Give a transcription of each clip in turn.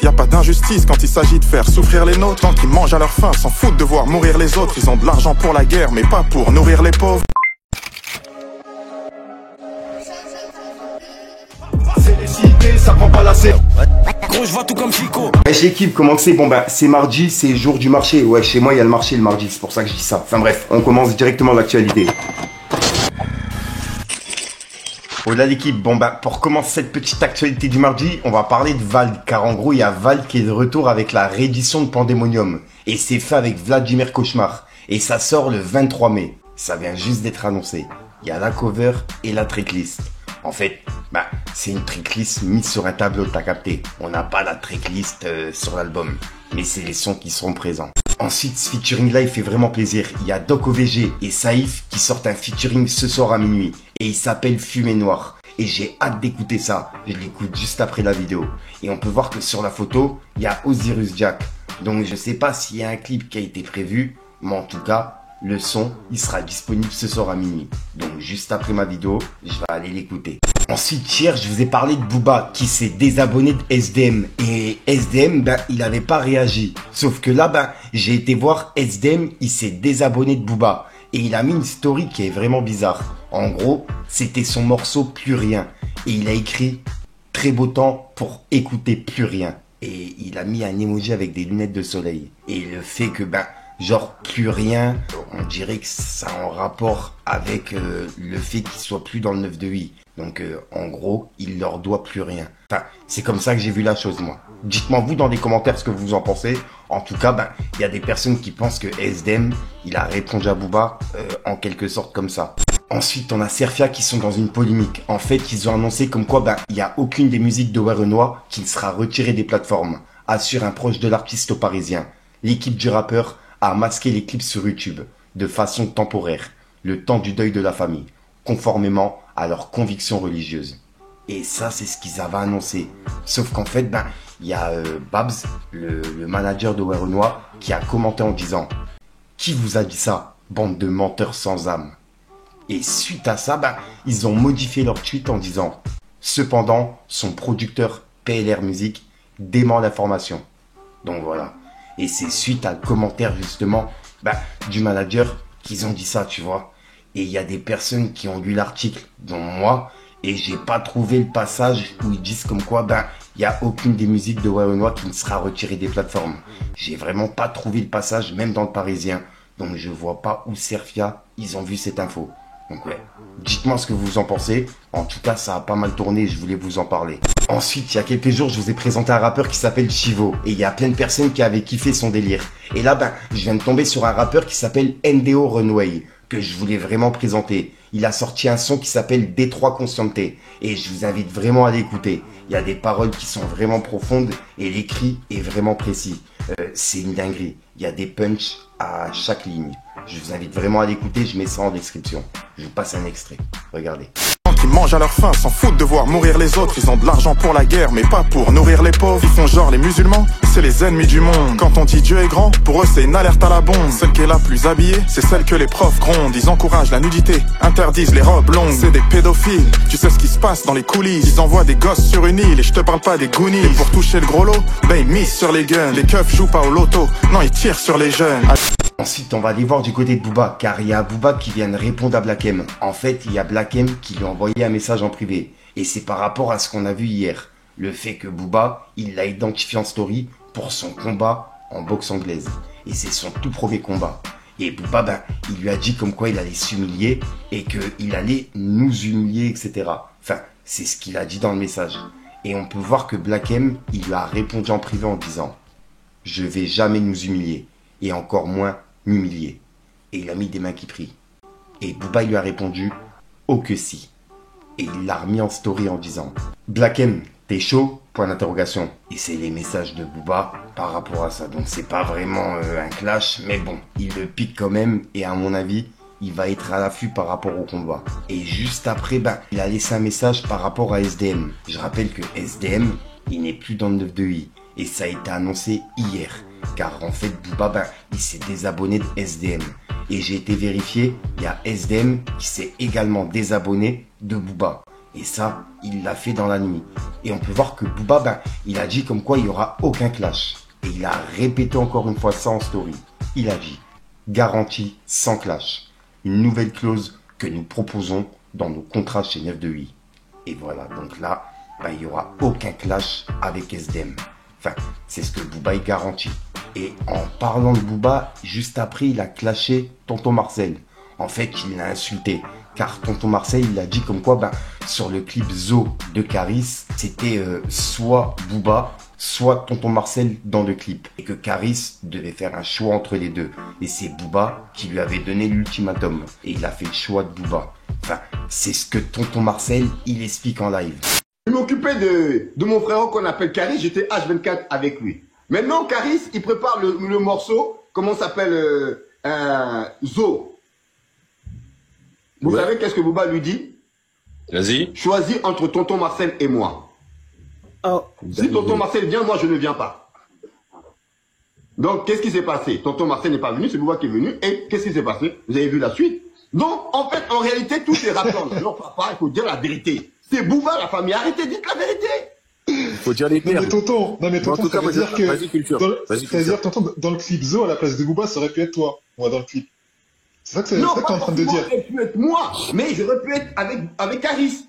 Y a pas d'injustice quand il s'agit de faire souffrir les nôtres. Tant qu'ils mangent à leur faim, s'en foutent de voir mourir les autres. Ils ont de l'argent pour la guerre, mais pas pour nourrir les pauvres. C'est les cités, ça prend pas la scène. Gros, je vois tout comme Chico. Wesh l'équipe, comment que c'est? Bon bah c'est mardi, c'est jour du marché. Ouais, chez moi il y a le marché le mardi, c'est pour ça que je dis ça. Enfin bref, on commence directement l'actualité. Oh là l'équipe, bon bah pour commencer cette petite actualité du mardi, on va parler de Vald, car en gros il y a Vald qui est de retour avec la réédition de Pandemonium. Et c'est fait avec Vladimir Cauchemar. Et ça sort le 23 mai. Ça vient juste d'être annoncé. Il y a la cover et la tracklist. En fait, bah c'est une tracklist mise sur un tableau, t'as capté. On n'a pas la tracklist sur l'album, mais c'est les sons qui seront présents. Ensuite, ce featuring là il fait vraiment plaisir. Il y a Doc OVG et Saïf qui sortent un featuring ce soir à minuit. Et il s'appelle Fumée Noire. Et j'ai hâte d'écouter ça. Je l'écoute juste après la vidéo. Et on peut voir que sur la photo, il y a Osiris Jack. Donc je sais pas s'il y a un clip qui a été prévu, mais en tout cas, le son, il sera disponible ce soir à minuit. Donc juste après ma vidéo, je vais aller l'écouter. Ensuite, hier, je vous ai parlé de Booba qui s'est désabonné de SDM. Et SDM, ben, il avait pas réagi. Sauf que là, ben, j'ai été voir SDM, il s'est désabonné de Booba. Et il a mis une story qui est vraiment bizarre. En gros, c'était son morceau Plus Rien. Et il a écrit très beau temps pour écouter Plus Rien. Et il a mis un emoji avec des lunettes de soleil. Et le fait que, ben, genre Plus Rien, on dirait que ça a en rapport avec le fait qu'il soit plus dans le 9 de 8. Donc en gros, il leur doit plus rien. Enfin, c'est comme ça que j'ai vu la chose moi. Dites-moi vous dans les commentaires ce que vous en pensez. En tout cas, ben, il y a des personnes qui pensent que SDM, il a répondu à Booba en quelque sorte comme ça. Ensuite, on a Serfia qui sont dans une polémique. En fait, ils ont annoncé comme quoi, ben, il y a aucune des musiques de Werenoi qui ne sera retirée des plateformes, assure un proche de l'artiste parisien. L'équipe du rappeur a masqué les clips sur YouTube de façon temporaire, le temps du deuil de la famille, conformément à leurs convictions religieuses. Et ça, c'est ce qu'ils avaient annoncé. Sauf qu'en fait, ben, il y a Babs, le manager de Werenoi, qui a commenté en disant « Qui vous a dit ça, bande de menteurs sans âme ?» Et suite à ça, ben, ils ont modifié leur tweet en disant « Cependant, son producteur PLR Music dément l'information. » Donc voilà. Et c'est suite à le commentaire justement ben, du manager qu'ils ont dit ça, tu vois. Et il y a des personnes qui ont lu l'article, dont moi, et j'ai pas trouvé le passage où ils disent comme quoi, ben, il y a aucune des musiques de Werenoi qui ne sera retirée des plateformes. J'ai vraiment pas trouvé le passage, même dans le Parisien. Donc je vois pas où Serfia, ils ont vu cette info. Donc ouais, dites-moi ce que vous en pensez. En tout cas, ça a pas mal tourné, je voulais vous en parler. Ensuite, il y a quelques jours, je vous ai présenté un rappeur qui s'appelle Chivo. Et il y a plein de personnes qui avaient kiffé son délire. Et là, ben, je viens de tomber sur un rappeur qui s'appelle NDO Runway, que je voulais vraiment présenter. Il a sorti un son qui s'appelle Détroit Consciente. Et je vous invite vraiment à l'écouter. Il y a des paroles qui sont vraiment profondes et l'écrit est vraiment précis. C'est une dinguerie. Il y a des punchs à chaque ligne. Je vous invite vraiment à l'écouter, je mets ça en description. Je vous passe un extrait. Regardez. Qui mangent à leur faim, s'en foutent de voir mourir les autres. Ils ont de l'argent pour la guerre, mais pas pour nourrir les pauvres. Ils font genre les musulmans, c'est les ennemis du monde. Quand on dit Dieu est grand, pour eux c'est une alerte à la bombe. Celle qui est la plus habillée, c'est celle que les profs grondent. Ils encouragent la nudité, interdisent les robes longues. C'est des pédophiles, tu sais ce qui se passe dans les coulisses. Ils envoient des gosses sur une île, et je te parle pas des Goonies. Et pour toucher le gros lot, ben ils misent sur les guns. Les keufs jouent pas au loto, non ils tirent sur les jeunes. Ensuite, on va aller voir du côté de Booba, car il y a Booba qui vient de répondre à Black M. En fait, il y a Black M qui lui a envoyé un message en privé. Et c'est par rapport à ce qu'on a vu hier. Le fait que Booba, il l'a identifié en story pour son combat en boxe anglaise. Et c'est son tout premier combat. Et Booba, ben, il lui a dit comme quoi il allait s'humilier et qu'il allait nous humilier, etc. Enfin, c'est ce qu'il a dit dans le message. Et on peut voir que Black M, il lui a répondu en privé en disant « Je vais jamais nous humilier. Et encore moins m'humilier. » Et il a mis des mains qui prient. Et Booba il lui a répondu « Oh que si !» Et il l'a remis en story en disant « Black M, t'es chaud ?» Point d'interrogation. Et c'est les messages de Booba par rapport à ça. Donc c'est pas vraiment un clash, mais bon, il le pique quand même. Et à mon avis, il va être à l'affût par rapport au combat. Et juste après, ben, il a laissé un message par rapport à SDM. Je rappelle que SDM, il n'est plus dans le 9 de I. Et ça a été annoncé hier. Car en fait, Booba, ben, il s'est désabonné de SDM. Et j'ai été vérifié, il y a SDM qui s'est également désabonné de Booba. Et ça, il l'a fait dans la nuit. Et on peut voir que Booba, ben, il a dit comme quoi il n'y aura aucun clash. Et il a répété encore une fois ça en story. Il a dit, garantie sans clash. Une nouvelle clause que nous proposons dans nos contrats chez 9 de 8. Et voilà, donc là, ben, il n'y aura aucun clash avec SDM. Enfin, c'est ce que Booba est garanti. Et en parlant de Booba, juste après, il a clashé Tonton Marcel. En fait, il l'a insulté. Car Tonton Marcel, il a dit comme quoi, ben, sur le clip Zo de Caris, c'était soit Booba, soit Tonton Marcel dans le clip. Et que Caris devait faire un choix entre les deux. Et c'est Booba qui lui avait donné l'ultimatum. Et il a fait le choix de Booba. Enfin, c'est ce que Tonton Marcel, il explique en live. Je m'occupais de mon frère qu'on appelle Caris, j'étais H24 avec lui. Maintenant, Caris, il prépare le morceau, comment ça s'appelle, Zo. Vous savez qu'est-ce que Booba lui dit? Vas-y. Choisis entre Tonton Marcel et moi. Oh. Si Tonton Marcel vient, moi je ne viens pas. Donc, qu'est-ce qui s'est passé? Tonton Marcel n'est pas venu, c'est Booba qui est venu. Et qu'est-ce qui s'est passé? Vous avez vu la suite? Donc, en fait, en réalité, tout est rapport. Non, papa, il faut dire la vérité. C'est Booba, la famille. Arrêtez, dites la vérité. Il faut dire les termes. Non mais tonton, ça veut dire que... Vas-y, culture. Ça veut dire, tonton, dans le clip Zo, à la place de Booba, ça aurait pu être toi, moi, dans le clip. C'est ça que t'es en train de dire. Ça aurait pu être moi, mais j'aurais pu être avec Caris.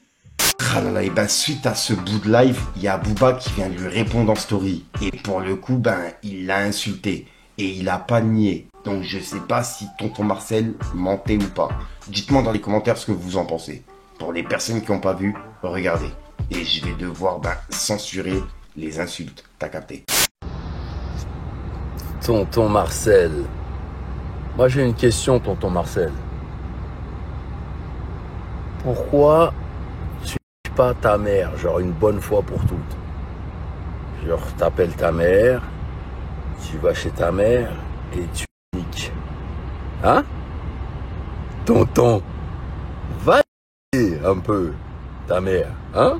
Ah là là, et ben suite à ce bout de live, il y a Booba qui vient lui répondre en story. Et pour le coup, ben, il l'a insulté. Et il a pas nié. Donc je sais pas si Tonton Marcel mentait ou pas. Dites-moi dans les commentaires ce que vous en pensez. Pour les personnes qui n'ont pas vu, regardez. Et je vais devoir censurer les insultes. T'as capté? Tonton Marcel. Moi j'ai une question, tonton Marcel. Pourquoi tu ne pas ta mère, genre une bonne fois pour toutes? Genre t'appelles ta mère, tu vas chez ta mère et tu niques. Hein? Tonton, va un peu ta mère, hein?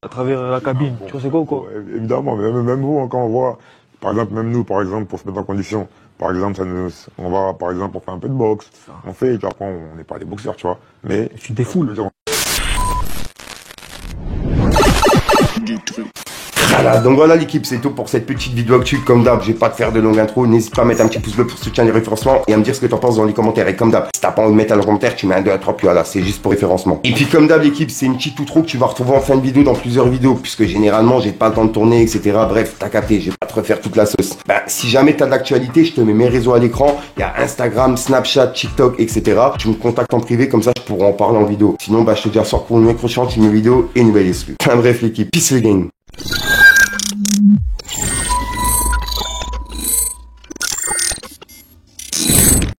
À travers la cabine, tu vois c'est quoi ou quoi? Évidemment, mais même vous, quand on voit, par exemple, même nous, par exemple, pour se mettre en condition, par exemple, on va, par exemple, on fait un peu de boxe, on fait, et puis après, on n'est pas des boxeurs, tu vois, mais... Tu défoules. Voilà, donc voilà l'équipe, c'est tout pour cette petite vidéo actu. Comme d'hab, je vais pas te faire de longue intro. N'hésite pas à mettre un petit pouce bleu pour soutenir les référencements et à me dire ce que t'en penses dans les commentaires. Et comme d'hab, si t'as pas envie de mettre un commentaire, tu mets un 2 à 3, puis voilà, c'est juste pour référencement. Et puis comme d'hab l'équipe, c'est une petite outro que tu vas retrouver en fin de vidéo dans plusieurs vidéos, puisque généralement j'ai pas le temps de tourner, etc. Bref, t'as capté, je vais pas te refaire toute la sauce. Si jamais t'as de l'actualité, je te mets mes réseaux à l'écran. Il y a Instagram, Snapchat, TikTok, etc. Tu me contactes en privé, comme ça je pourrai en parler en vidéo. Sinon, je te dis à soir pour une prochaine vidéo et une nouvelle exclue. Enfin bref l'équipe, peace les gang.